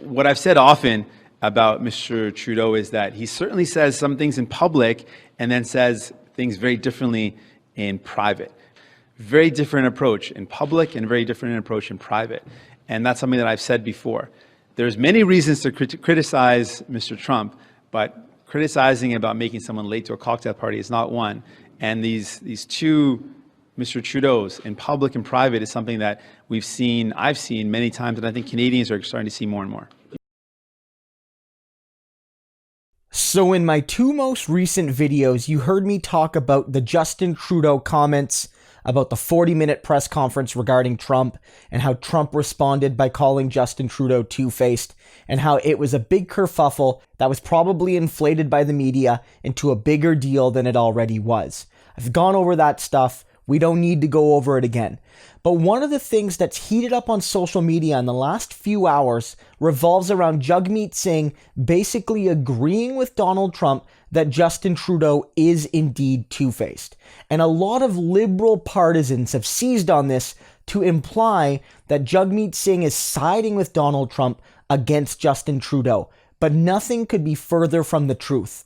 What I've said often about Mr. Trudeau is that he certainly says some things in public and then says things very differently in private. Very different approach in public and very different approach in private. And that's something that I've said before. There's many reasons to criticize Mr. Trump, but criticizing about making someone late to a cocktail party is not one. And these two Mr. Trudeau's in public and private is something that I've seen many times, and I think Canadians are starting to see more and more. So in my two most recent videos, you heard me talk about the Justin Trudeau comments about the 40-minute press conference regarding Trump and how Trump responded by calling Justin Trudeau two-faced and how it was a big kerfuffle that was probably inflated by the media into a bigger deal than it already was. I've gone over that stuff. We don't need to go over it again. But one of the things that's heated up on social media in the last few hours revolves around Jagmeet Singh basically agreeing with Donald Trump that Justin Trudeau is indeed two-faced. And a lot of liberal partisans have seized on this to imply that Jagmeet Singh is siding with Donald Trump against Justin Trudeau. But nothing could be further from the truth.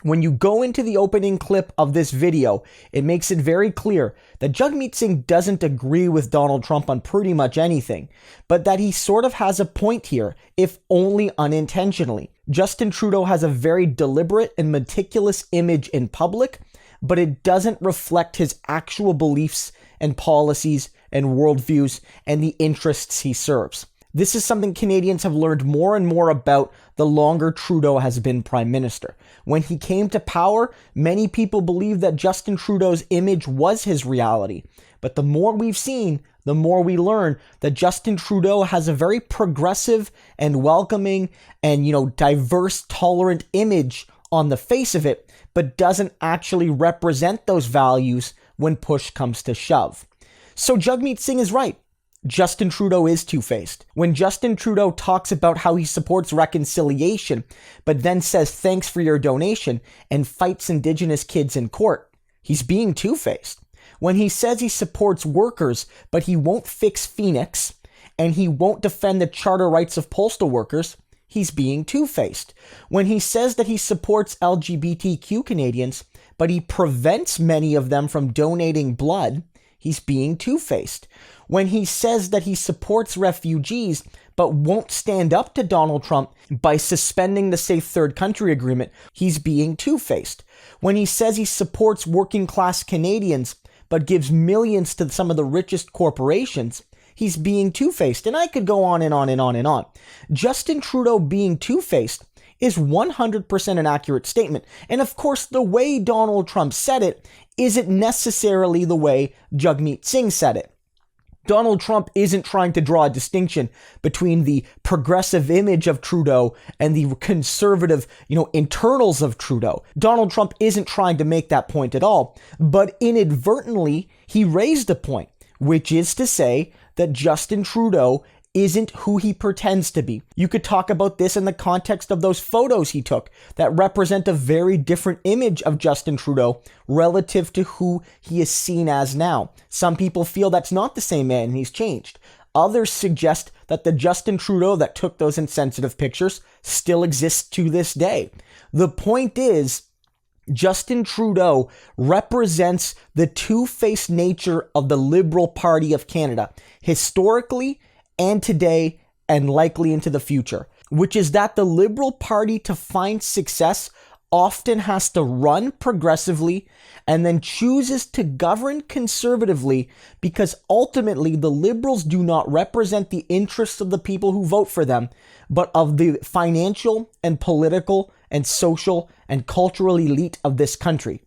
When you go into the opening clip of this video, it makes it very clear that Jagmeet Singh doesn't agree with Donald Trump on pretty much anything, but that he sort of has a point here, if only unintentionally. Justin Trudeau has a very deliberate and meticulous image in public, but it doesn't reflect his actual beliefs and policies and worldviews and the interests he serves. This is something Canadians have learned more and more about the longer Trudeau has been Prime Minister. When he came to power, many people believed that Justin Trudeau's image was his reality. But the more we've seen, the more we learn that Justin Trudeau has a very progressive and welcoming and, diverse, tolerant image on the face of it, but doesn't actually represent those values when push comes to shove. So Jagmeet Singh is right. Justin Trudeau is two-faced. When Justin Trudeau talks about how he supports reconciliation, but then says thanks for your donation and fights Indigenous kids in court, he's being two-faced. When he says he supports workers, but he won't fix Phoenix, and he won't defend the charter rights of postal workers, he's being two-faced. When he says that he supports LGBTQ Canadians, but he prevents many of them from donating blood, he's being two-faced. When he says that he supports refugees, but won't stand up to Donald Trump by suspending the Safe Third Country Agreement, he's being two-faced. When he says he supports working-class Canadians, but gives millions to some of the richest corporations, he's being two-faced. And I could go on and on and on and on. Justin Trudeau being two-faced is 100% an accurate statement. And of course, the way Donald Trump said it isn't necessarily the way Jagmeet Singh said it. Donald Trump isn't trying to draw a distinction between the progressive image of Trudeau and the conservative, internals of Trudeau. Donald Trump isn't trying to make that point at all, but inadvertently, he raised a point, which is to say that Justin Trudeau isn't who he pretends to be. You could talk about this in the context of those photos he took that represent a very different image of Justin Trudeau relative to who he is seen as now. Some people feel that's not the same man and he's changed. Others suggest that the Justin Trudeau that took those insensitive pictures still exists to this day. The point is, Justin Trudeau represents the two-faced nature of the Liberal Party of Canada, historically and today, and likely into the future, which is that the Liberal Party, to find success, often has to run progressively and then chooses to govern conservatively because ultimately the Liberals do not represent the interests of the people who vote for them, but of the financial and political and social and cultural elite of this country.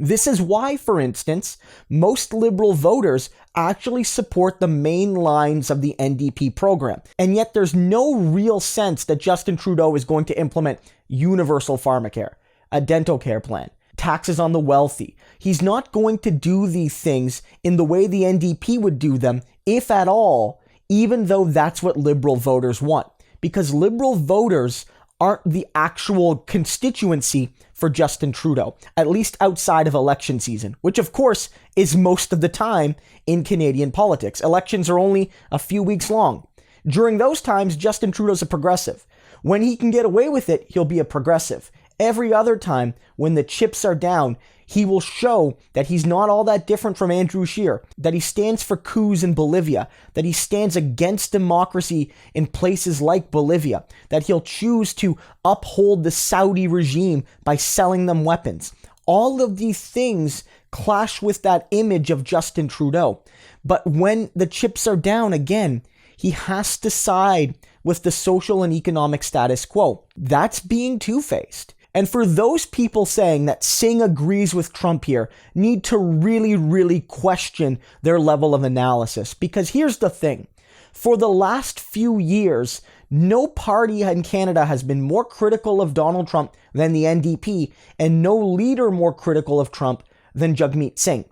This is why, for instance, most Liberal voters actually support the main lines of the NDP program. And yet there's no real sense that Justin Trudeau is going to implement universal pharmacare, a dental care plan, taxes on the wealthy. He's not going to do these things in the way the NDP would do them, if at all, even though that's what Liberal voters want. Because Liberal voters aren't the actual constituency for Justin Trudeau, at least outside of election season, which of course is most of the time in Canadian politics. Elections are only a few weeks long. During those times, Justin Trudeau's a progressive. When he can get away with it, he'll be a progressive. Every other time, when the chips are down, he will show that he's not all that different from Andrew Scheer, that he stands for coups in Bolivia, that he stands against democracy in places like Bolivia, that he'll choose to uphold the Saudi regime by selling them weapons. All of these things clash with that image of Justin Trudeau. But when the chips are down again, he has to side with the social and economic status quo. That's being two-faced. And for those people saying that Singh agrees with Trump here, need to really, really question their level of analysis. Because here's the thing. For the last few years, no party in Canada has been more critical of Donald Trump than the NDP, and no leader more critical of Trump than Jagmeet Singh.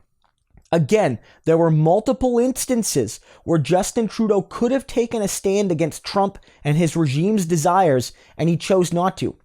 Again, there were multiple instances where Justin Trudeau could have taken a stand against Trump and his regime's desires, and he chose not to.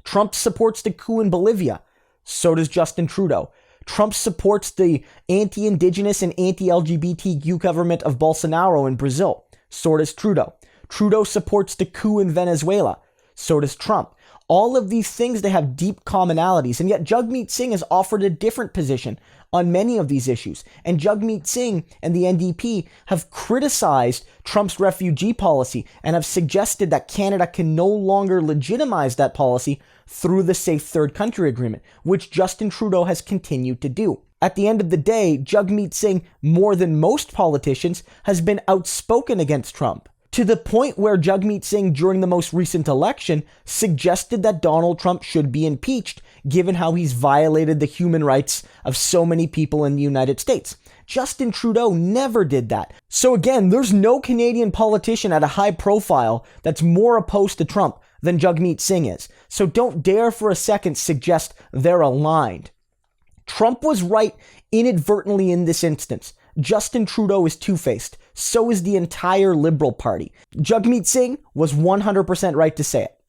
Trump supports the coup in Bolivia. So does Justin Trudeau. Trump supports the anti-Indigenous and anti-LGBTQ government of Bolsonaro in Brazil. So does Trudeau. Trudeau supports the coup in Venezuela. So does Trump. All of these things, they have deep commonalities, and yet Jagmeet Singh has offered a different position on many of these issues. And Jagmeet Singh and the NDP have criticized Trump's refugee policy and have suggested that Canada can no longer legitimize that policy through the Safe Third Country Agreement, which Justin Trudeau has continued to do. At the end of the day, Jagmeet Singh, more than most politicians, has been outspoken against Trump, to the point where Jagmeet Singh, during the most recent election, suggested that Donald Trump should be impeached, given how he's violated the human rights of so many people in the United States. Justin Trudeau never did that. So again, there's no Canadian politician at a high profile that's more opposed to Trump than Jagmeet Singh is. So don't dare for a second suggest they're aligned. Trump was right inadvertently in this instance. Justin Trudeau is two-faced. So is the entire Liberal Party. Jagmeet Singh was 100% right to say it.